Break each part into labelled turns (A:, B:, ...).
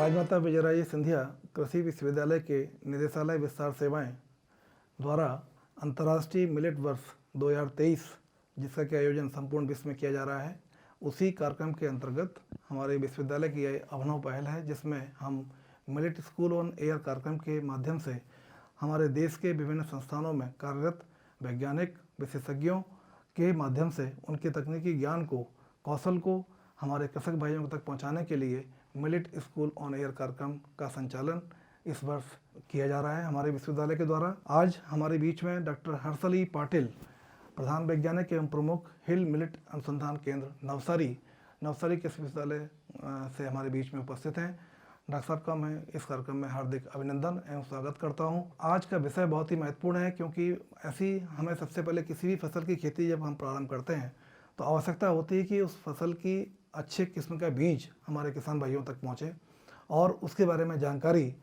A: राजमाता विजयराजे सिंधिया कृषि विश्वविद्यालय के निदेशालय विस्तार सेवाएं द्वारा अंतर्राष्ट्रीय मिलेट वर्ष 2023 जिसका कि आयोजन संपूर्ण विश्व में किया जा रहा है, उसी कार्यक्रम के अंतर्गत हमारे विश्वविद्यालय की यह अभिनव पहल है जिसमें हम मिलेट स्कूल ऑन एयर कार्यक्रम के माध्यम से हमारे देश के विभिन्न संस्थानों में कार्यरत वैज्ञानिक विशेषज्ञों के माध्यम से उनके तकनीकी ज्ञान को, कौशल को हमारे कृषक भाइयों तक पहुंचाने के लिए मिलेट स्कूल ऑन एयर कार्यक्रम का संचालन इस वर्ष किया जा रहा है हमारे विश्वविद्यालय के द्वारा। आज हमारे बीच में डॉक्टर हर्षल ई पाटिल, प्रधान वैज्ञानिक एवं प्रमुख हिल मिलेट अनुसंधान केंद्र नवसारी कृषि विश्वविद्यालय से हमारे बीच में उपस्थित हैं। डॉक्टर साहब का मैं इस कार्यक्रम में हार्दिक अभिनंदन एवं स्वागत करता हूं। आज का विषय बहुत ही महत्वपूर्ण है क्योंकि ऐसी हमें सबसे पहले किसी भी फसल की खेती जब हम प्रारंभ करते हैं तो आवश्यकता होती है कि उस फसल की अच्छे किस्म का बीज हमारे किसान भाइयों तक पहुंचे और उसके बारे में जानकारी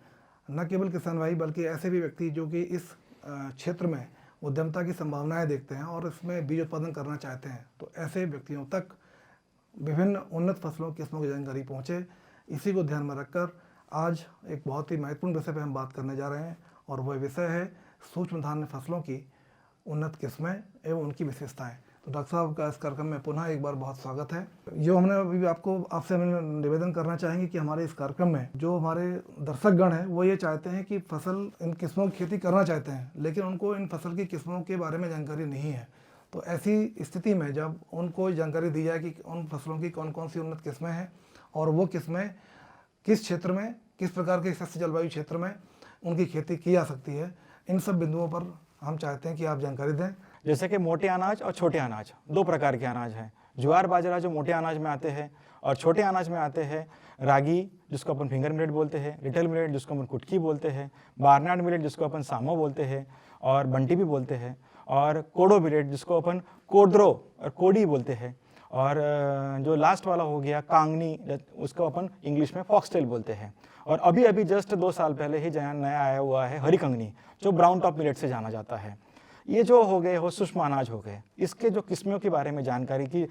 A: न केवल किसान भाई बल्कि ऐसे भी व्यक्ति जो कि इस क्षेत्र में उद्यमता की संभावनाएं देखते हैं और इसमें बीज उत्पादन करना चाहते हैं, तो ऐसे व्यक्तियों तक विभिन्न उन्नत फसलों किस्मों की जानकारी पहुंचे। इसी को ध्यान में रखकर आज एक बहुत ही महत्वपूर्ण विषय पर हम बात करने जा रहे हैं और वह विषय है सूक्ष्म धान्य फसलों की उन्नत किस्में एवं उनकी विशेषताएं। तो डॉक्टर साहब का इस कार्यक्रम में पुनः एक बार बहुत स्वागत है। जो हमने अभी आपसे निवेदन करना चाहेंगे कि हमारे इस कार्यक्रम में जो हमारे दर्शकगण हैं वो ये चाहते हैं कि फसल इन किस्मों की खेती करना चाहते हैं लेकिन उनको इन फसल की किस्मों के बारे में जानकारी नहीं है, तो ऐसी स्थिति में जब उनको जानकारी दी जाए कि उन फसलों की कौन कौन सी उन्नत किस्में हैं और वो किस्में किस क्षेत्र में, किस प्रकार के सस्य जलवायु क्षेत्र में उनकी खेती की जा सकती है, इन सब बिंदुओं पर हम चाहते हैं कि आप जानकारी दें।
B: जैसे कि मोटे अनाज और छोटे अनाज, दो प्रकार के अनाज हैं। ज्वार बाजरा जो मोटे अनाज में आते हैं और छोटे अनाज में आते हैं रागी जिसको अपन फिंगर मिलेट बोलते हैं, लिटिल मिलेट जिसको अपन कुटकी बोलते हैं, बारनाड मिलेट जिसको अपन सामो बोलते हैं और बंटी भी बोलते हैं, और कोडो मिलेट जिसको अपन कोद्रो और कोडी बोलते हैं, और जो लास्ट वाला हो गया कांगनी उसको अपन इंग्लिश में फॉक्सटेल बोलते हैं। और अभी अभी जस्ट 2 साल पहले ही नया आया हुआ है हरी कंगनी जो ब्राउन टॉप मिलेट से जाना जाता है। ये जो हो गए वो सूक्ष्म अनाज हो गए। इसके जो किस्मों के बारे में जानकारी की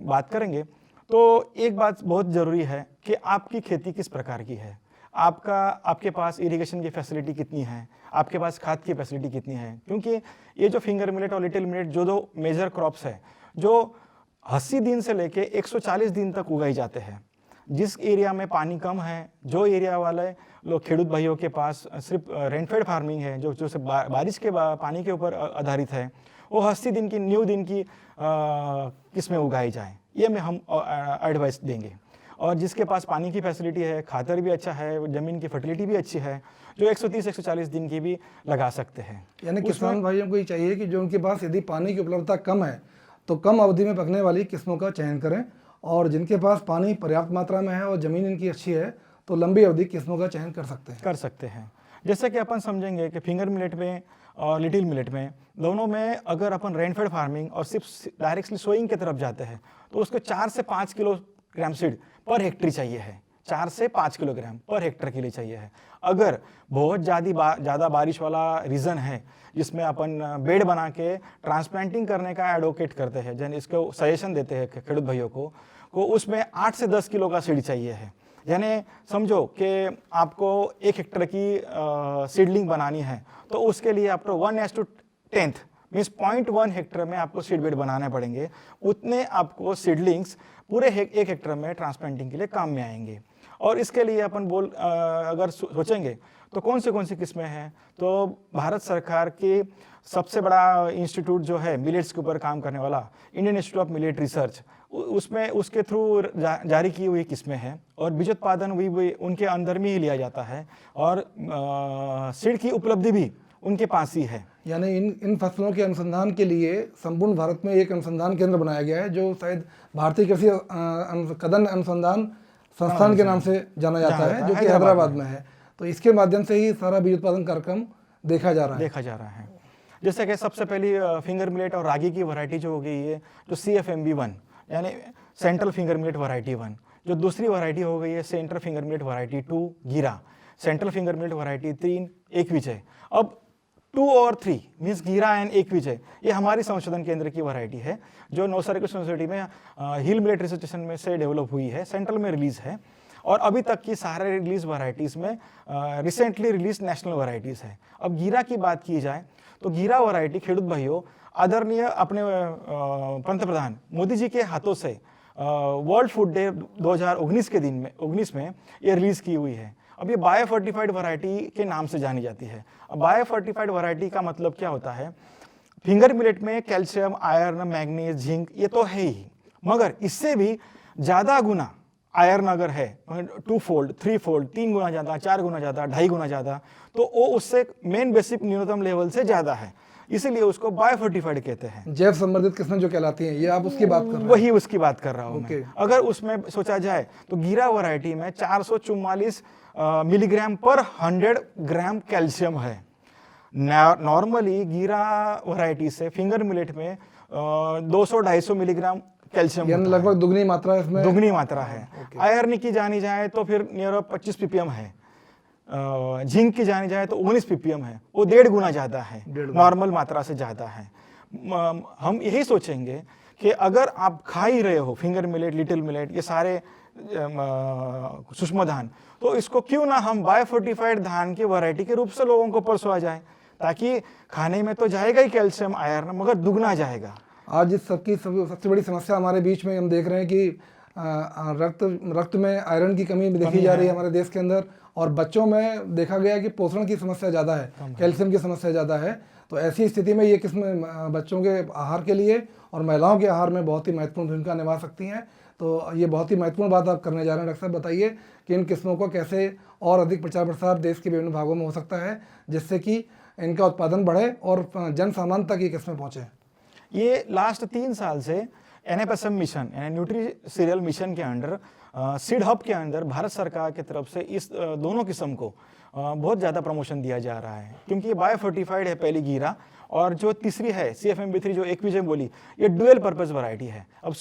B: बात करेंगे तो एक बात बहुत ज़रूरी है कि आपकी खेती किस प्रकार की है, आपके पास इरिगेशन की फैसिलिटी कितनी है, आपके पास खाद की फैसिलिटी कितनी है। क्योंकि ये जो फिंगर मिलेट और लिटिल मिलेट जो दो मेजर क्रॉप्स है जो 80 दिन से लेके 140 दिन तक उगाई जाते हैं। जिस एरिया में पानी कम है, जो एरिया वाले लोग खेडूत भाइयों के पास सिर्फ रेनफेड फार्मिंग है जो सिर्फ बारिश के पानी के ऊपर आधारित है, वो 80 दिन की न्यू दिन की किस्में उगाई जाए, ये में हम एडवाइस देंगे। और जिसके पास पानी की फैसिलिटी है, खातर भी अच्छा है, ज़मीन की फर्टिलिटी भी अच्छी है, जो 130-140 दिन की भी लगा सकते हैं।
A: यानी किसान भाइयों को ये चाहिए कि जो उनके पास यदि पानी की उपलब्धता कम है तो कम अवधि में पकने वाली किस्मों का चयन करें, और जिनके पास पानी पर्याप्त मात्रा में है और ज़मीन इनकी अच्छी है तो लंबी अवधि किस्मों का चयन कर सकते हैं।
B: जैसे कि अपन समझेंगे कि फिंगर मिलेट में और लिटिल मिलेट में दोनों में अगर अपन रेनफेड फार्मिंग और सिर्फ डायरेक्टली सोइंग की तरफ जाते हैं तो उसको 4 से 5 किलोग्राम सीड पर हेक्टेयर चाहिए है, 4 से 5 किलोग्राम पर हेक्टेयर के लिए चाहिए है। अगर बहुत ज़्यादा बारिश वाला रीजन है जिसमें अपन बेड बना के ट्रांसप्लांटिंग करने का एडवोकेट करते हैं, जन इसको सजेशन देते हैं खेडूत भाइयों को उसमें 8 से 10 किलो का सीड चाहिए है। यानी समझो कि आपको 1 हेक्टेयर की सीडलिंग बनानी है तो उसके लिए आपको 1:10 मीन्स 0.1 हेक्टेयर में आपको सीड बेड बनाने पड़ेंगे। उतने आपको सीडलिंग्स पूरे 1 हेक्टेयर में ट्रांसप्लांटिंग के लिए काम में आएंगे। और इसके लिए अपन अगर सोचेंगे तो कौन सी किस्में हैं, तो भारत सरकार की सबसे बड़ा इंस्टीट्यूट जो है मिलेट्स के ऊपर काम करने वाला Indian institute of millet research, उसमें उसके थ्रू जारी की हुई किस्में हैं और बीज उत्पादन भी उनके अंदर में ही लिया जाता है और सीड की उपलब्धि भी उनके पास ही है।
A: यानी इन फसलों के अनुसंधान के लिए संपूर्ण भारत में एक अनुसंधान केंद्र बनाया गया है जो शायद भारतीय कृषि कदन अनुसंधान संस्थान के नाम से जाना जाता है जो कि हैदराबाद में है। तो इसके माध्यम से ही सारा बीज उत्पादन कार्यक्रम देखा जा रहा है।
B: जैसे कि सबसे पहली फिंगर मिलेट और रागी की वैरायटी जो हो गई है जो CFMB1 यानी सेंट्रल फिंगर मिलेट वैरायटी 1, जो दूसरी वैरायटी हो गई है central finger millet variety 2 गीरा, central finger millet variety 3 एकविजय। अब 2 और 3 मीन्स गीरा एंड एकविजय ये हमारी संशोधन केंद्र की वैरायटी है जो नवसारी यूनिवर्सिटी में हिल मिलेट रिसर्च स्टेशन में से डेवलप हुई है, सेंट्रल में रिलीज है। और अभी तक की सारे रिलीज वैरायटीज़ में रिसेंटली रिलीज नेशनल वैरायटीज़ है। अब गीरा की बात की जाए तो गीरा वैरायटी खेडूत भाइयों आदरणीय अपने पंतप्रधान मोदी जी के हाथों से वर्ल्ड फूड डे 2019 के दिन में 19 में ये रिलीज की हुई है। अब ये बायो फोर्टिफाइड वैरायटी के नाम से जानी जाती है। अब बायो फोर्टिफाइड वैरायटी का मतलब क्या होता है? फिंगर मिलेट में कैल्शियम, आयरन, मैग्नीज, जिंक ये तो है ही, मगर इससे भी ज़्यादा गुना आयरन अगर है 2 फोल्ड, 3 फोल्ड, 3 गुना ज़्यादा, 4 गुना ज़्यादा, 2.5 गुना ज़्यादा, तो वो उससे मेन बेसिक न्यूनतम लेवल से ज़्यादा है, इसीलिए उसको बायोफोर्टिफाइड कहते हैं।
A: जैव संवर्धित किस्में जो कहलाती हैं, ये आप उसकी बात कर रहे हैं?
B: वही उसकी बात कर रहा हूँ
A: ओके।
B: मैं। अगर उसमें सोचा जाए तो गीरा वैरायटी में 444 मिलीग्राम पर 100 ग्राम कैल्शियम है। नॉर्मली गीरा वैरायटी से फिंगर मिलेट में 200-250 मिलीग्राम कैल्शियम
A: यानी लगभग दुगनी मात्रा इसमें,
B: दुगनी मात्रा है। आयरन की जानी जाए तो फिर नियर 25 ppm है। जिंक की जानी जाए तो 19 ppm है, वो 1.5 गुना ज़्यादा है, नॉर्मल मात्रा से ज़्यादा है। हम यही सोचेंगे कि अगर आप खा ही रहे हो फिंगर मिलेट, लिटिल मिलेट, ये सारे सूक्ष्म धान, तो इसको क्यों ना हम बायोफोर्टिफाइड धान की वैरायटी के रूप से लोगों को परसवा जाए, ताकि खाने में तो जाएगा ही कैल्शियम, आयरन, मगर दुगना जाएगा।
A: आज इस सबसे बड़ी समस्या हमारे बीच में हम देख रहे हैं कि रक्त में आयरन की कमी देखी जा रही है हमारे देश के अंदर, और बच्चों में देखा गया कि पोषण की समस्या ज़्यादा है, कैल्शियम की समस्या ज़्यादा है। तो ऐसी स्थिति में ये किस्में बच्चों के आहार के लिए और महिलाओं के आहार में बहुत ही महत्वपूर्ण भूमिका निभा सकती हैं। तो ये बहुत ही महत्वपूर्ण बात आप करने जा रहे हैं डॉक्टर साहब। बताइए कि इन किस्मों को कैसे और अधिक प्रचार प्रसार देश के विभिन्न भागों में हो सकता है, जिससे कि इनका उत्पादन बढ़े और जन सामान्य तक ये किस्में पहुँचे।
B: ये लास्ट 3 साल से NFSM मिशन यानी न्यूट्री सीरियल मिशन के अंडर सीड हब के अंदर भारत सरकार की तरफ से इस दोनों किस्म को बहुत ज़्यादा प्रमोशन दिया जा रहा है, क्योंकि ये बायोफोर्टिफाइड है पहली गीरा, और जो तीसरी है CFMB3 जो एक विजय बोली, ये डुअल पर्पस वैरायटी है। अब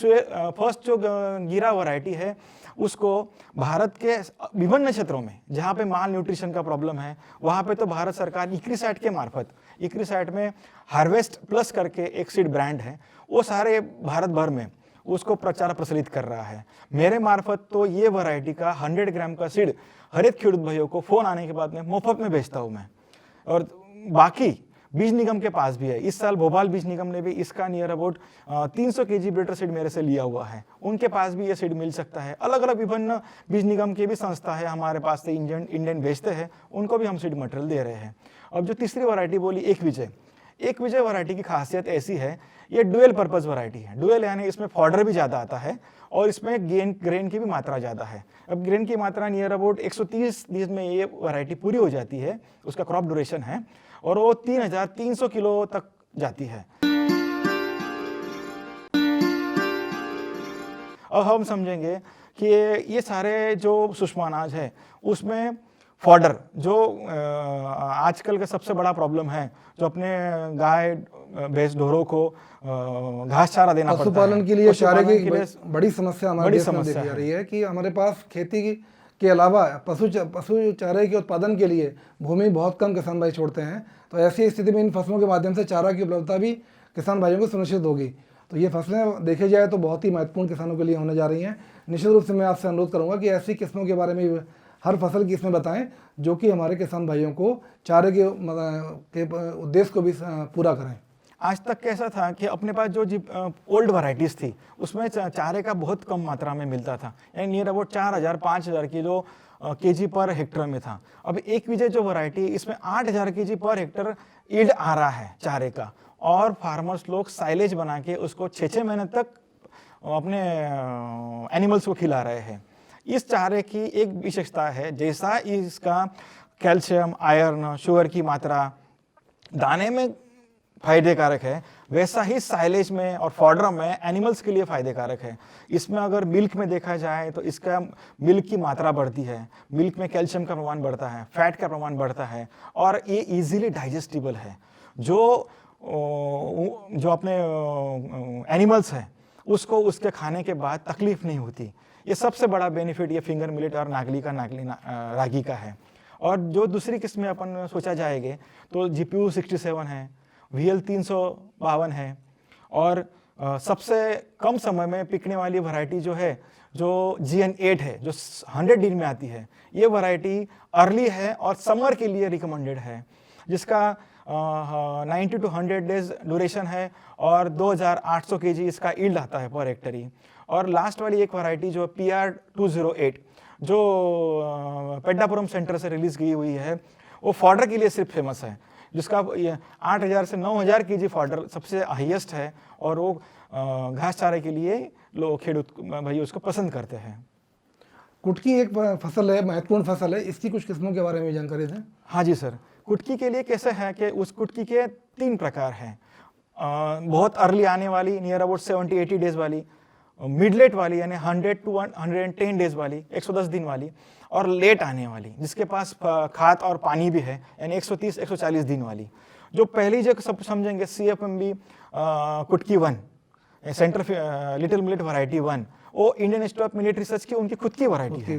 B: फर्स्ट जो गीरा वैरायटी है उसको भारत के विभिन्न क्षेत्रों में जहाँ पे माल न्यूट्रिशन का प्रॉब्लम है, वहाँ पे तो भारत सरकार इक्रिसाइट के मार्फत, इक्रिसाइट में हार्वेस्ट प्लस करके एक सीड ब्रांड है, वो सारे भारत भर में उसको प्रचार प्रसारित कर रहा है। मेरे मार्फत तो ये वैरायटी का 100 ग्राम का सीड हर एक खेडूत भाइयों को फ़ोन आने के बाद में मुफ्त में भेजता हूँ मैं। और बाकी बीज निगम के पास भी है, इस साल भोपाल बीज निगम ने भी इसका नियर अबाउट 300 kg ब्रेटर सीड मेरे से लिया हुआ है, उनके पास भी ये सीड मिल सकता है। अलग अलग विभिन्न बीज निगम की भी संस्था है हमारे पास से, इंडियन भेजते हैं, उनको भी हम सीड मटेरियल दे रहे हैं। अब जो तीसरी वैरायटी बोली एक विजय वैरायटी की खासियत ऐसी है, ये डुअल पर्पस वैरायटी है। डुअल यानी इसमें फॉडर भी ज़्यादा आता है और इसमें ग्रेन की भी मात्रा ज़्यादा है। अब ग्रेन की मात्रा नियर अबाउट 130 दिन में ये वैरायटी पूरी हो जाती है, उसका क्रॉप ड्यूरेशन है, और वो 3300 किलो तक जाती है। अब हम समझेंगे कि ये सारे जो सूक्ष्म अनाज है उसमें फॉडर जो आजकल का सबसे बड़ा प्रॉब्लम है, जो अपने गाय भैंस ढोरों को घास चारा देना पड़ता है।
A: पशुपालन के लिए चारे की बड़ी समस्या हमारे देश में देखी जा रही है कि हमारे पास खेती के अलावा पशु चारे के उत्पादन के लिए भूमि बहुत कम किसान भाई छोड़ते हैं। तो ऐसी स्थिति में इन फसलों के माध्यम से चारा की उपलब्धता भी किसान भाइयों को सुनिश्चित होगी। तो ये फसलें देखी जाए तो बहुत ही महत्वपूर्ण किसानों के लिए होने जा रही हैं। निश्चित रूप से मैं आपसे अनुरोध करूँगा कि ऐसी किस्मों के बारे में हर फसल की इसमें बताएं जो कि हमारे किसान भाइयों को चारे के उद्देश्य को भी पूरा करें।
B: आज तक कैसा था कि अपने पास जो ओल्ड वैरायटीज़ थी उसमें चारे का बहुत कम मात्रा में मिलता था, यानी near about 4000-5000 kilo KG per hectare में था। अब एक विजय जो वैरायटी, इसमें 8000 केजी पर हेक्टर ईल्ड आ रहा है चारे का, और फार्मर्स लोग साइलेज बना के उसको 6-6 महीने तक अपने एनिमल्स को खिला रहे हैं। इस चारे की एक विशेषता है, जैसा इसका कैल्शियम, आयरन, शुगर की मात्रा दाने में फायदेकारक है, वैसा ही साइलेज में और फॉडर में एनिमल्स के लिए फायदेकारक है। इसमें अगर मिल्क में देखा जाए तो इसका मिल्क की मात्रा बढ़ती है, मिल्क में कैल्शियम का प्रमाण बढ़ता है, फैट का प्रमाण बढ़ता है, और ये इजीली डाइजेस्टिबल है। जो अपने एनिमल्स हैं उसको उसके खाने के बाद तकलीफ नहीं होती। ये सबसे बड़ा बेनिफिट ये फिंगर मिलेट और रागी का है। और जो दूसरी किस्में अपन सोचा जाएंगे तो GPU 67 है, VL 352 है, और सबसे कम समय में पिकने वाली वैरायटी जो है जो GN8 है जो 100 दिन में आती है, ये वैरायटी अर्ली है और समर के लिए रिकमेंडेड है, जिसका 90 to 100 डेज ड्यूरेशन है और 2800 kg इसका ईल्ड आता है पर हेक्टरी। और लास्ट वाली एक वैरायटी जो PR208 जो पेड्डापुरम सेंटर से रिलीज की हुई है, वो फॉडर के लिए सिर्फ फेमस है, जिसका 8000 से 9000 kg फॉडर सबसे हाईएस्ट है और वो घास चारे के लिए लोग खेडूत भाई उसको पसंद करते हैं।
A: कुटकी एक फसल है, महत्वपूर्ण फसल है, इसकी कुछ किस्मों के बारे में जानकारी दें।
B: हाँ जी सर, कुटकी के लिए कैसे है कि उस कुटकी के 3 प्रकार हैं। बहुत अर्ली आने वाली नियर अबाउट 70-80 डेज वाली, मिडलेट वाली यानी 100 to 110 डेज वाली 110 दिन वाली, और लेट आने वाली जिसके पास खाद और पानी भी है यानी 130-140 दिन वाली। जो पहली जो सब समझेंगे CFMB कुटकी 1 सेंटर लिटिल मिलेट वैरायटी 1, वो Indian institute of millet research की उनकी खुद की वैरायटी है।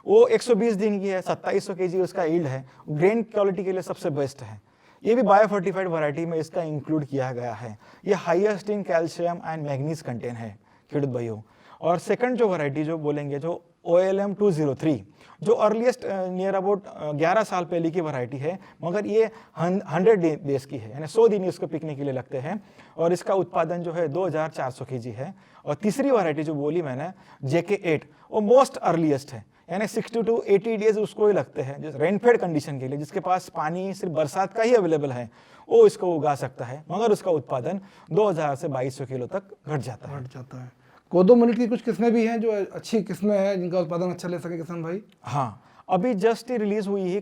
B: वो 120 दिन की है, 2700 kg उसका ईल्ड है, ग्रेन क्वालिटी के लिए सबसे बेस्ट है। ये भी बायोफोर्टिफाइड वैरायटी में इसका इंक्लूड किया गया है। ये highest in calcium and manganese content है खेडूत भाइयों। और सेकंड जो वैरायटी जो बोलेंगे जो OLM 203 जो अर्लीस्ट नियर अबाउट 11 साल पहले की वैरायटी है, मगर ये 100 डेज की है यानी 100 दिन इसको पिकने के लिए लगते हैं और इसका उत्पादन जो है 2400 kg है। और तीसरी वैरायटी जो बोली मैंने JK8 वो मोस्ट अर्लीस्ट है यानी 60 to 80 डेज उसको ही लगते हैं, जिस रेनफेड कंडीशन के लिए जिसके पास पानी सिर्फ बरसात का ही अवेलेबल है वो इसको उगा सकता है, मगर उसका उत्पादन 2000 से 2200 किलो तक घट जाता है।
A: कोदो मिलेट की कुछ किस्में भी हैं जो अच्छी किस्में हैं जिनका उत्पादन अच्छा ले सके किसान भाई।
B: हाँ, अभी जस्ट रिलीज हुई है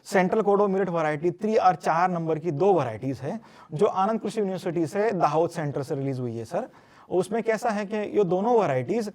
B: सेंट्रल कोडो मिलेट वैरायटी 3 और 4 नंबर की 2 वैरायटीज है जो आनंद कृषि यूनिवर्सिटी से दाहोद सेंटर से रिलीज हुई है सर। उसमें कैसा है कि ये दोनों वैरायटीज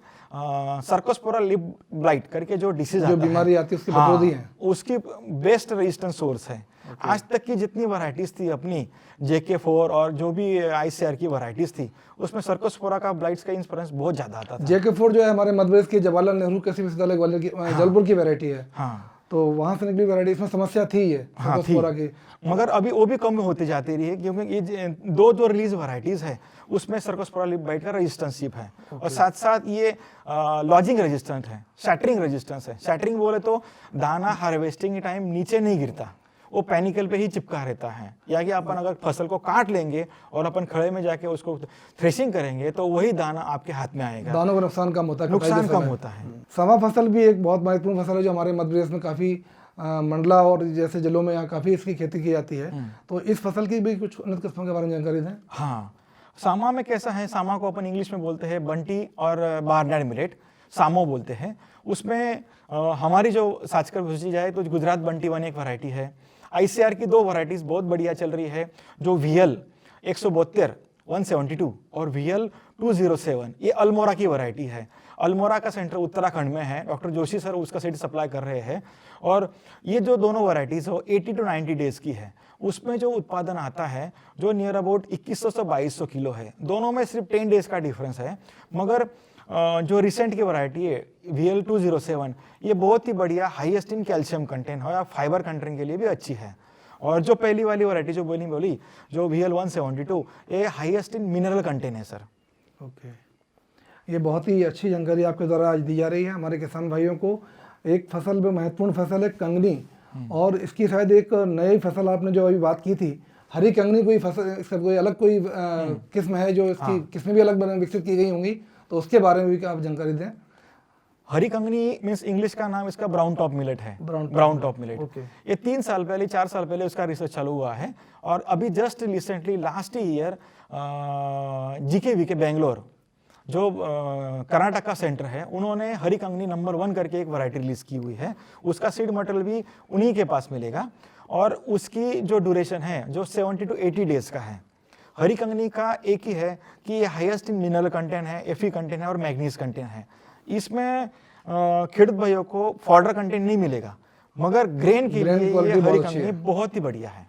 B: सर्कोस्पोरा लिप ब्लाइट करके जो डिसीज
A: जो बीमारी आती है उसकी प्रतिरोधी है,
B: उसकी बेस्ट रेजिस्टेंस सोर्स है। आज तक की जितनी वैरायटीज थी अपनी JK4 और जो भी ICR की वैरायटीज थी उसमें सर्कोस्पोरा का ब्लाइट्स का इंस्पेरेंस बहुत ज्यादा आता था।
A: JK4 जो है हमारे मध्य प्रदेश के जवाहरलाल नेहरू कृषि विश्वविद्यालय ग्वालियर की जबलपुर की वैरायटी है।
B: हाँ,
A: तो वहां से निकली वैरायटी, इसमें समस्या थी ये सर्कोस्पोरा की,
B: मगर अभी वो भी कम होती जाती रही है क्योंकि ये 2 जो रिलीज वैरायटीज है उसमें सर्कोस्पोरा लिप ब्लाइट का रेजिस्टेंसशिप है और साथ साथ ये लॉजिंग रेजिस्टेंट है, शैटरिंग रेजिस्टेंस है। शैटरिंग बोले तो दाना हार्वेस्टिंग के टाइम नीचे नहीं गिरता, वो पैनिकल पे ही चिपका रहता है, या कि अपन अगर फसल को काट लेंगे और अपन खड़े में जाके उसको थ्रेशिंग करेंगे तो वही दाना आपके हाथ में आएगा,
A: दानों का नुकसान कम होता है,
B: नुकसान कम होता है।
A: समा फसल भी एक बहुत महत्वपूर्ण फसल है जो हमारे मध्य प्रदेश में काफी मंडला और जैसे जिलों में यहाँ काफी इसकी खेती की जाती है। तो इस फसल की भी कुछ उन्नत किस्मों के बारे में जानकारी दें।
B: हाँ, सामा में कैसा है, सामा को अपन इंग्लिश में बोलते हैं बंटी और बारनाड मिलेट, सामो बोलते हैं। उसमें हमारी जो साचकर भूसी जाए तो गुजरात बंटी 1 एक वैरायटी है। ICR की 2 वैरायटीज बहुत बढ़िया चल रही है, जो VL 172 172 और VL 207 ये अल्मोड़ा की वैरायटी है। अल्मोड़ा का सेंटर उत्तराखंड में है, डॉक्टर जोशी सर उसका सीड सप्लाई कर रहे हैं। और ये जो दोनों वैरायटीज हो 80 to 90 डेज की है, उसमें जो उत्पादन आता है जो नियर अबाउट 2100 से 2200 किलो है। दोनों में सिर्फ 10 डेज का डिफरेंस है, मगर जो रिसेंट की वैरायटी है VL 207 ये बहुत ही बढ़िया हाईएस्ट इन कैल्शियम कंटेंट है और फाइबर कंटेंट के लिए भी अच्छी है। और जो पहली वाली वैरायटी जो बोली जो VL 172 ये हाईएस्ट इन मिनरल कंटेंट है सर।
A: ओके, ये बहुत ही अच्छी जानकारी आपके द्वारा आज दी जा रही है हमारे किसान भाइयों को। एक फसल में महत्वपूर्ण फसल है कंगनी, और इसकी शायद एक नई फसल आपने जो अभी बात की थी हरी कंगनी, कोई फसल इसका कोई अलग कोई किस्म है जो इसकी किस्में भी अलग विकसित की गई होंगी, तो उसके बारे में भी आप जानकारी दें।
B: हरी कंगनी मीन्स इंग्लिश का नाम इसका ब्राउन टॉप मिलेट है, ब्राउन टॉप मिलेट। ये 3 साल पहले 4 साल पहले उसका रिसर्च चालू हुआ है और अभी just recently last year GKV के बेंगलोर जो कर्नाटका सेंटर है उन्होंने हरी कंगनी नंबर 1 करके एक वैरायटी रिलीज की हुई है। उसका सीड मटेरियल भी उन्हीं के पास मिलेगा और उसकी जो ड्यूरेशन है जो 70 to 80 डेज का है। हरी कंगनी का एक ही है कि ये हाईएस्ट इन मिनरल कंटेंट है, Fe कंटेंट है और मैग्नीज कंटेंट है। इसमें खेडूत भाइयों को फॉडर कंटेंट नहीं मिलेगा, मगर ग्रेन के लिए ये हरी कंगनी बहुत ही बढ़िया है।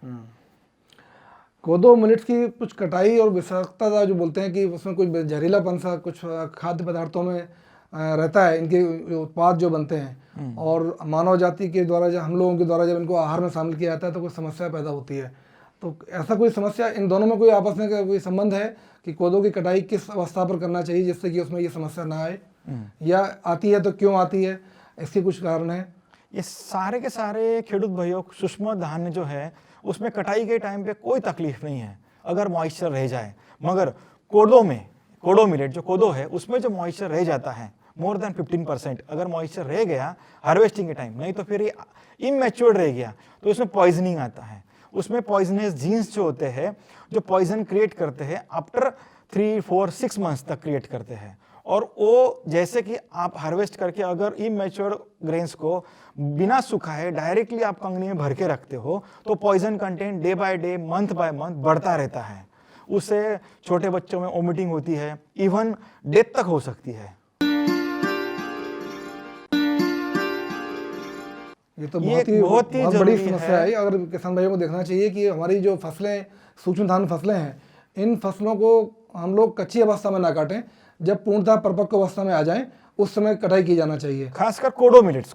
A: कोदो मिलेट्स की कुछ कटाई और विषाक्तता जो बोलते हैं कि उसमें कुछ जहरीलापन सा कुछ खाद्य पदार्थों में रहता है, इनके उत्पाद जो बनते हैं, और मानव जाति के द्वारा जब हम लोगों के द्वारा जब इनको आहार में शामिल किया जाता है तो कुछ समस्या पैदा होती है। तो ऐसा कोई समस्या इन दोनों में कोई आपस में कोई संबंध है कि कोदो की कटाई किस अवस्था पर करना चाहिए जिससे कि उसमें ये समस्या ना आए, या आती है तो क्यों आती है, इसके कुछ कारण है?
B: ये सारे के सारे खेडूत भाइयों, सूक्ष्म धान्य जो है उसमें कटाई के टाइम पे कोई तकलीफ नहीं है अगर मॉइस्चर रह जाए, मगर कोडो में, कोडो मिलेट जो कोदो है उसमें जो मॉइस्चर रह जाता है मोर देन 15% अगर मॉइस्चर रह गया हार्वेस्टिंग के टाइम, नहीं तो फिर ये इमैच्योर्ड रह गया तो उसमें पॉइजनिंग आता है। उसमें पॉइजनस जीन्स जो होते हैं जो पॉइजन क्रिएट करते हैं आफ्टर 3, 4, 6 मंथ्स तक क्रिएट करते हैं। और वो जैसे कि आप हार्वेस्ट करके अगर इमैच्योर ग्रेन्स को बिना सुखाए डायरेक्टली आप कंगनी में भर के रखते हो तो poison content day by day, month by month बढ़ता रहता है। उससे छोटे बच्चों में वोमिटिंग होती है, इवन डेथ तक हो सकती है।
A: ये तो बहुत बड़ी समस्या है। अगर किसान भाइयों को देखना चाहिए कि हमारी जो फसलें, सूक्ष्म धान्य फसलें हैं, इन फसलों को हम लोग कच्ची अवस्था में ना काटें, जब पूर्णतः परिपक्व अवस्था में आ जाएं उस समय कटाई की जाना चाहिए।
B: खासकर कोडो मिलेट्स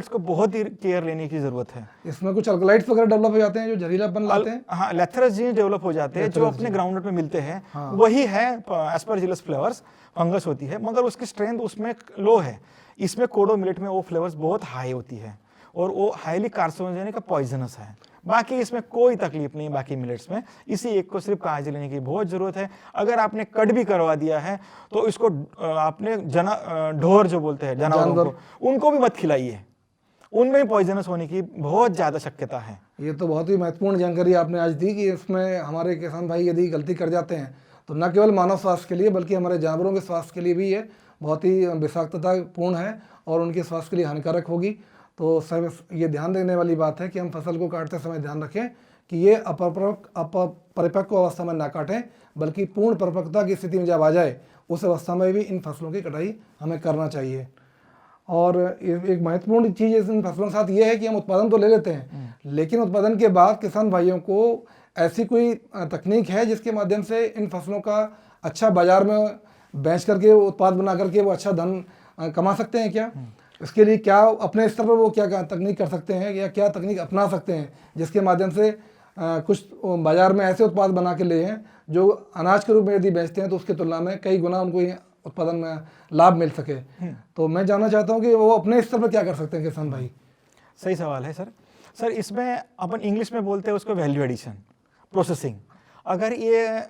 B: को बहुत ही केयर लेने की जरूरत है।
A: इसमें कुछ अल्कलाइड्स वगैरह डेवलप हो जाते हैं जो जहरीलापन लाते हैं।
B: हाँ, लेथरस जीन डेवलप हो जाते हैं जो अपने ग्राउंडनट में मिलते हैं। हाँ। वही है एस्परजिलस फ्लेवर्स, फंगस होती है, मगर उसकी स्ट्रेंथ उसमें लो है। इसमें कोडो मिलेट में वो फ्लेवर्स बहुत हाई होती है और वो हाईली कार्सिनोजेनिक का पॉइजनस है। बाकी इसमें कोई तकलीफ नहीं, बाकी मिलेट्स में इसी एक को सिर्फ काळजी लेने की बहुत जरूरत है। अगर आपने कट भी करवा दिया है तो इसको आपने ढोर जो बोलते हैं जानवरों को, उनको भी मत खिलाइए, उनमें भी पॉइजनस होने की बहुत ज्यादा शक्यता है।
A: ये तो बहुत ही महत्वपूर्ण जानकारी आपने आज दी कि इसमें हमारे किसान भाई यदि गलती कर जाते हैं तो न केवल मानव स्वास्थ्य के लिए बल्कि हमारे जानवरों के स्वास्थ्य के लिए भी ये बहुत ही विषाक्ततापूर्ण है और उनके स्वास्थ्य के लिए हानिकारक होगी। तो सब ये ध्यान देने वाली बात है कि हम फसल को काटते समय ध्यान रखें कि ये अपरिपक्व अवस्था में ना काटें, बल्कि पूर्ण परिपक्वता की स्थिति में जब आ जाए उस अवस्था में भी इन फसलों की कटाई हमें करना चाहिए। और एक महत्वपूर्ण चीज़ इन फसलों के साथ ये है कि हम उत्पादन तो ले लेते हैं, लेकिन उत्पादन के बाद किसान भाइयों को ऐसी कोई तकनीक है जिसके माध्यम से इन फसलों का अच्छा बाजार में बेच करके, उत्पाद बना करके वो अच्छा धन कमा सकते हैं क्या? इसके लिए क्या अपने स्तर पर वो क्या तकनीक कर सकते हैं या क्या तकनीक अपना सकते हैं जिसके माध्यम से कुछ बाजार में ऐसे उत्पाद बना के ले हैं जो अनाज के रूप में यदि बेचते हैं तो उसकी तुलना में कई गुना उनको उत्पादन में लाभ मिल सके? तो मैं जानना चाहता हूं कि वो अपने स्तर पर क्या कर सकते हैं किसान भाई।
B: सही सवाल है सर। इसमें अपन इंग्लिश में बोलते हैं उसको वैल्यू एडिशन, प्रोसेसिंग। अगर ये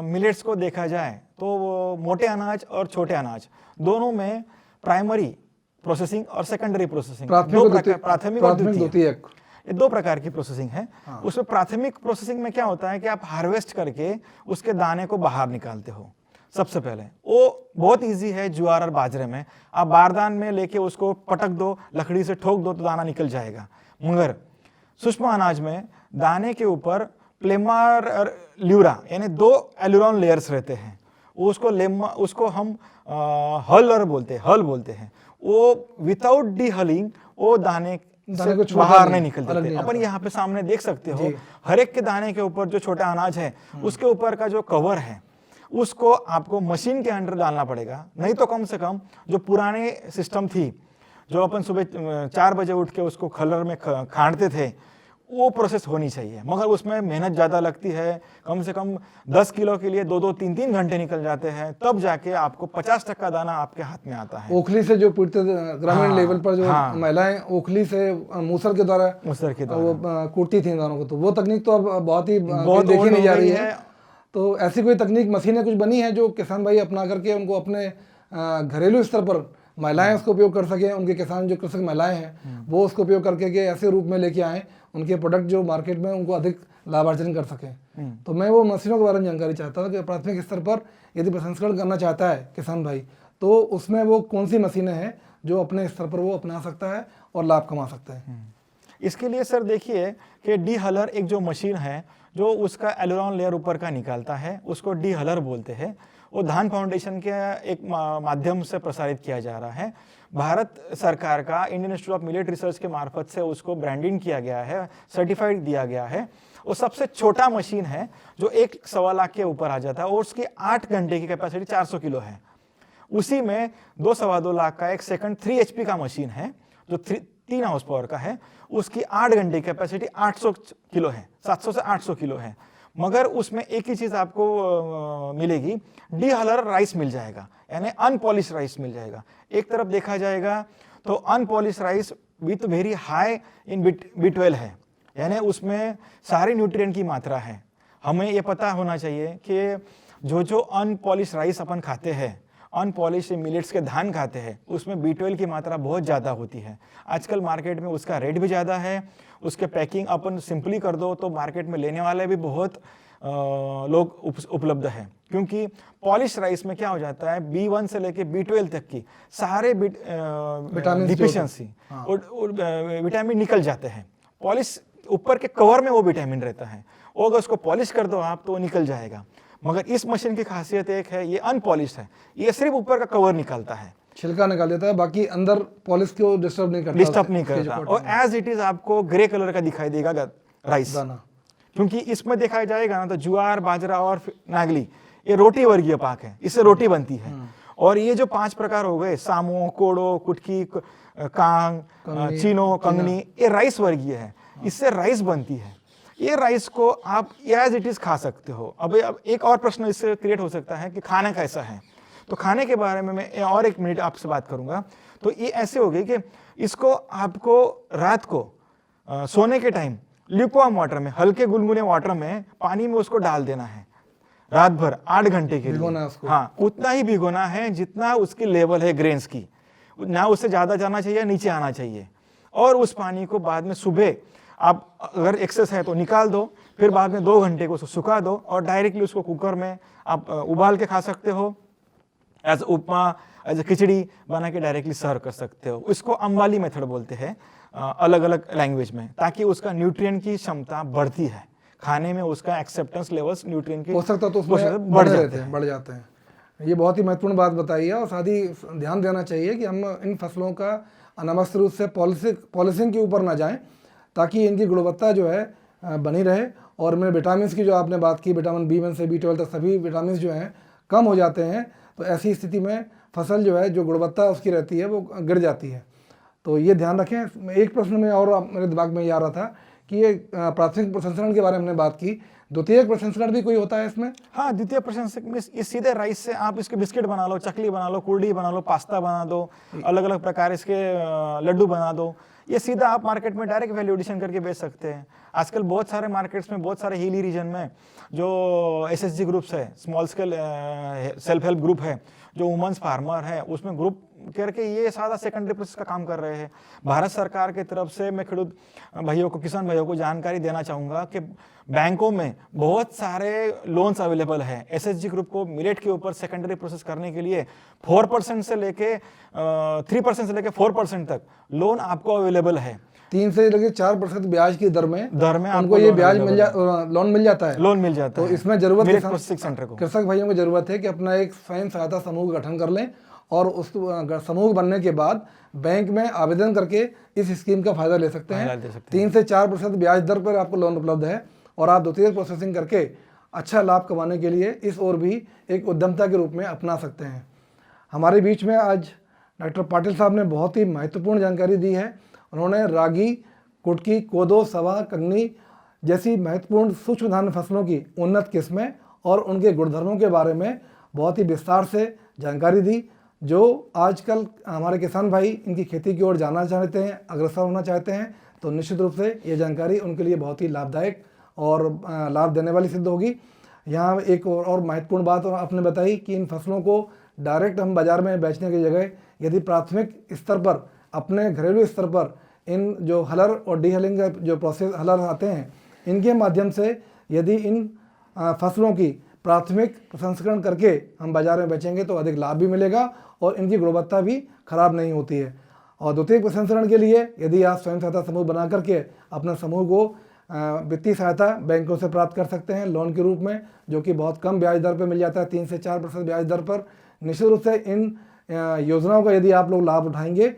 B: मिलेट्स को देखा जाए तो वो मोटे अनाज और छोटे अनाज दोनों में प्राइमरी प्रोसेसिंग और सेकेंडरी प्रोसेसिंग, प्राथमिक और द्वितीयक, ये दो प्रकार की प्रोसेसिंग है। हाँ। उसमें प्राथमिक प्रोसेसिंग में क्या होता है कि आप हार्वेस्ट करके उसके दाने को बाहर निकालते हो। सबसे पहले वो बहुत इजी है, ज्वार और बाजरे में आप बारदान में लेके उसको पटक दो, लकड़ी से ठोक दो तो दाना निकल जाएगा। मगर सूक्ष्म अनाज में दाने के ऊपर प्लेमार और ल्यूरा यानी 2 एल्यूरॉन लेयर्स रहते हैं। उसको हम हल बोलते हैं। वो विदाउट डी हलिंग वो दाने से बाहर नहीं निकल जाते। अपन यहाँ पे सामने देख सकते हो, हर एक के दाने के ऊपर जो छोटा अनाज है उसके ऊपर का जो कवर है उसको आपको मशीन के अंदर डालना पड़ेगा। नहीं तो कम से कम जो पुराने सिस्टम थी, जो अपन सुबह 4 बजे उठ के उसको खलर में खांडते थे, वो प्रोसेस होनी चाहिए। मगर उसमें मेहनत ज़्यादा लगती है। कम से कम 10 किलो के लिए 2-2, 3-3 घंटे निकल जाते हैं, तब जाके आपको 50% दाना आपके हाथ में आता है।
A: ओखली से जो पीटते ग्रामीण लेवल पर जो महिलाएं ओखली से मूसर के द्वारा वो कूटती थी दानों को, तो वो तकनीक तो अब बहुत देखी नहीं जा रही है। तो ऐसी कोई तकनीक, मशीनें कुछ बनी है जो किसान भाई अपना करके उनको अपने घरेलू स्तर पर महिलाएं उसको उपयोग कर सकें, उनके किसान जो कृषक महिलाएं हैं वो उसको उपयोग करके के ऐसे रूप में लेके आएँ उनके प्रोडक्ट जो मार्केट में उनको अधिक लाभार्जन कर सकें। तो मैं वो मशीनों के बारे में जानकारी चाहता था कि प्राथमिक स्तर पर यदि प्रसंस्करण करना चाहता है किसान भाई तो उसमें वो कौन सी मशीनें हैं जो अपने स्तर पर वो अपना सकता है और लाभ कमा सकता है।
B: इसके लिए सर देखिए कि डी हलर एक जो मशीन है जो उसका एलोरॉन लेयर ऊपर का निकालता है, उसको डी हलर बोलते हैं। वो धान फाउंडेशन के एक माध्यम से प्रसारित किया जा रहा है। भारत सरकार का Indian institute of millet research के मार्फत से उसको ब्रांडिंग किया गया है, सर्टिफाइड दिया गया है। वो सबसे छोटा मशीन है जो 1.25 लाख के ऊपर आ जाता है और उसकी 8 घंटे की कैपेसिटी 400 किलो है। उसी में 2-2.25 लाख का एक सेकंड 3 HP का मशीन है जो 3 हाउस पावर का है, उसकी 8 घंटे की कैपेसिटी 800 किलो है, 700 से 800 किलो है। मगर उसमें एक ही चीज आपको मिलेगी, डीहलर राइस मिल जाएगा, यानी अनपॉलिश राइस मिल जाएगा। एक तरफ देखा जाएगा तो unpolished rice with very high in B12 है, यानी उसमें सारी न्यूट्रिएंट की मात्रा है। हमें ये पता होना चाहिए कि जो अनपॉलिश राइस अपन खाते हैं, अनपॉलिश मिलेट्स के धान खाते हैं, उसमें B12 की मात्रा बहुत ज़्यादा होती है। आजकल मार्केट में उसका रेट भी ज़्यादा है, उसके पैकिंग अपन सिंपली कर दो तो मार्केट में लेने वाले भी बहुत लोग उपलब्ध है। क्योंकि पॉलिश राइस में क्या हो जाता है, B1 से लेके B12 तक की सारे डिफिशियंसी और विटामिन निकल जाते हैं। पॉलिश ऊपर के कवर में वो विटामिन रहता है, वो अगर उसको पॉलिश कर दो आप तो वो निकल जाएगा। मगर इस मशीन की खासियत एक है, ये अनपॉलिश है, ये सिर्फ ऊपर का कवर निकालता है,
A: छिलका निकाल देता है, बाकी अंदर पॉलिश को डिस्टर्ब नहीं करता
B: और एज इट इज आपको ग्रे कलर का दिखाई देगा राइस
A: दाना।
B: क्योंकि इसमें देखा जाएगा ना तो ज्वार, बाजरा और नागली ये रोटी वर्गीय पाक है, इससे रोटी बनती है। और ये जो 5 प्रकार हो गए, सामो, कोड़ो, कुटकी, कांग, चीनो, कंगनी, ये राइस वर्गीय है, इससे राइस बनती है। ये राइस को आप एज इट इज खा सकते हो। अब एक और प्रश्न इससे क्रिएट हो सकता है कि खाना कैसा है, तो खाने के बारे में मैं और 1 मिनट आपसे बात करूंगा। तो ये ऐसे हो गई कि इसको आपको रात को सोने के टाइम ल्यूकवार्म वाटर में, हल्के गुनगुने वाटर में, पानी में उसको डाल देना है रात भर 8 घंटे के लिए। हाँ, उतना ही भिगोना है जितना उसकी लेवल है ग्रेन्स की, ना उससे ज्यादा जाना चाहिए, नीचे आना चाहिए। और उस पानी को बाद में सुबह आप अगर एक्सेस है तो निकाल दो, फिर बाद में 2 घंटे को सुखा दो और डायरेक्टली उसको कुकर में आप उबाल के खा सकते हो, एज उपमा, एज खिचड़ी बना के डायरेक्टली सर्व कर सकते हो। इसको अंबाली मेथड बोलते हैं अलग अलग लैंग्वेज में, ताकि उसका न्यूट्रिएंट की क्षमता बढ़ती है, खाने में उसका एक्सेप्टेंस लेवल्स न्यूट्रिएंट की
A: पोषक तत्व उसमें बढ़ जाते हैं। ये बहुत ही महत्वपूर्ण बात बताई है और साथ ही ध्यान देना चाहिए कि हम इन फसलों का अनावश्यक रूप से पॉलिशिंग के ऊपर ना जाएं, ताकि इनकी गुणवत्ता जो है बनी रहे। और में विटामिन की जो आपने बात की, विटामिन B1 से B12 तक सभी विटामिन जो हैं कम हो जाते हैं, तो ऐसी स्थिति में फसल जो है, जो गुणवत्ता उसकी रहती है वो गिर जाती है। तो ये ध्यान रखें। एक प्रश्न में और मेरे दिमाग में ये आ रहा था कि ये प्राथमिक प्रसंस्करण के बारे में हमने बात की, द्वितीयक प्रसंस्करण भी कोई होता है इसमें?
B: हाँ, द्वितीय प्रसंस्करण में इस सीधे राइस से आप इसके बिस्किट बना लो, चकली बना लो, कुरडी बना लो, पास्ता बना दो, अलग अलग प्रकार इसके लड्डू बना दो। ये सीधा आप मार्केट में डायरेक्ट वैल्यू एडिशन करके बेच सकते हैं। आजकल बहुत सारे मार्केट्स में, बहुत सारे हिली रीजन में जो SHG ग्रुप्स है, small scale self help group है, जो वुमेन्स फार्मर है, उसमें ग्रुप करके ये सादा सेकेंडरी प्रोसेस का काम कर रहे हैं। भारत सरकार की तरफ से मैं खेडूत भाइयों को, किसान भाइयों को जानकारी देना चाहूँगा कि बैंकों में बहुत सारे लोन्स अवेलेबल है। SHG ग्रुप को मिलेट के ऊपर सेकेंडरी प्रोसेस करने के लिए 4% से लेके 3% से लेके 4% तक लोन आपको अवेलेबल है।
A: 3 से लेकर 4% ब्याज की दर में उनको ये ब्याज लोन मिल जाता है। तो इसमें जरूरत है, कृषक भाइयों को जरूरत है कि अपना एक स्वयं सहायता समूह का गठन कर लें और उस समूह बनने के बाद बैंक में आवेदन करके इस स्कीम का फायदा ले सकते हैं। 3 से 4% ब्याज दर पर आपको लोन उपलब्ध है और आप द्वितीयक प्रोसेसिंग करके अच्छा लाभ कमाने के लिए इस ओर भी एक उद्यमता के रूप में अपना सकते हैं। हमारे बीच में आज डॉक्टर पाटिल साहब ने बहुत ही महत्वपूर्ण जानकारी दी है। उन्होंने रागी, कुटकी, कोदो, सवा, कंगनी जैसी महत्वपूर्ण सूक्ष्म धान्य फसलों की उन्नत किस्में और उनके गुणधर्मों के बारे में बहुत ही विस्तार से जानकारी दी। जो आजकल हमारे किसान भाई इनकी खेती की ओर जाना चाहते हैं, अग्रसर होना चाहते हैं, तो निश्चित रूप से ये जानकारी उनके लिए बहुत ही लाभदायक और लाभ देने वाली सिद्ध होगी। यहाँ एक और महत्वपूर्ण बात आपने बताई कि इन फसलों को डायरेक्ट हम बाज़ार में बेचने की जगह यदि प्राथमिक स्तर पर, अपने घरेलू स्तर पर इन जो हलर और डीहलिंग का जो प्रोसेस हलर आते हैं, इनके माध्यम से यदि इन फसलों की प्राथमिक प्रसंस्करण करके हम बाज़ार में बेचेंगे तो अधिक लाभ भी मिलेगा और इनकी गुणवत्ता भी खराब नहीं होती है। और द्वितीयक प्रसंस्करण के लिए यदि आप स्वयं सहायता समूह बना करके अपने समूह को वित्तीय सहायता बैंकों से प्राप्त कर सकते हैं लोन के रूप में, जो कि बहुत कम ब्याज दर पर मिल जाता है, 3 से 4% ब्याज दर पर। निश्चित रूप से इन योजनाओं का यदि आप लोग लाभ उठाएंगे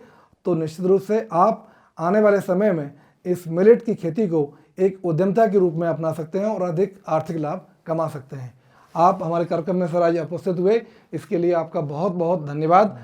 A: तो निश्चित रूप से आप आने वाले समय में इस मिलेट की खेती को एक उद्यमता के रूप में अपना सकते हैं और अधिक आर्थिक लाभ कमा सकते हैं। आप हमारे कार्यक्रम में सर आज उपस्थित हुए, इसके लिए आपका बहुत बहुत धन्यवाद।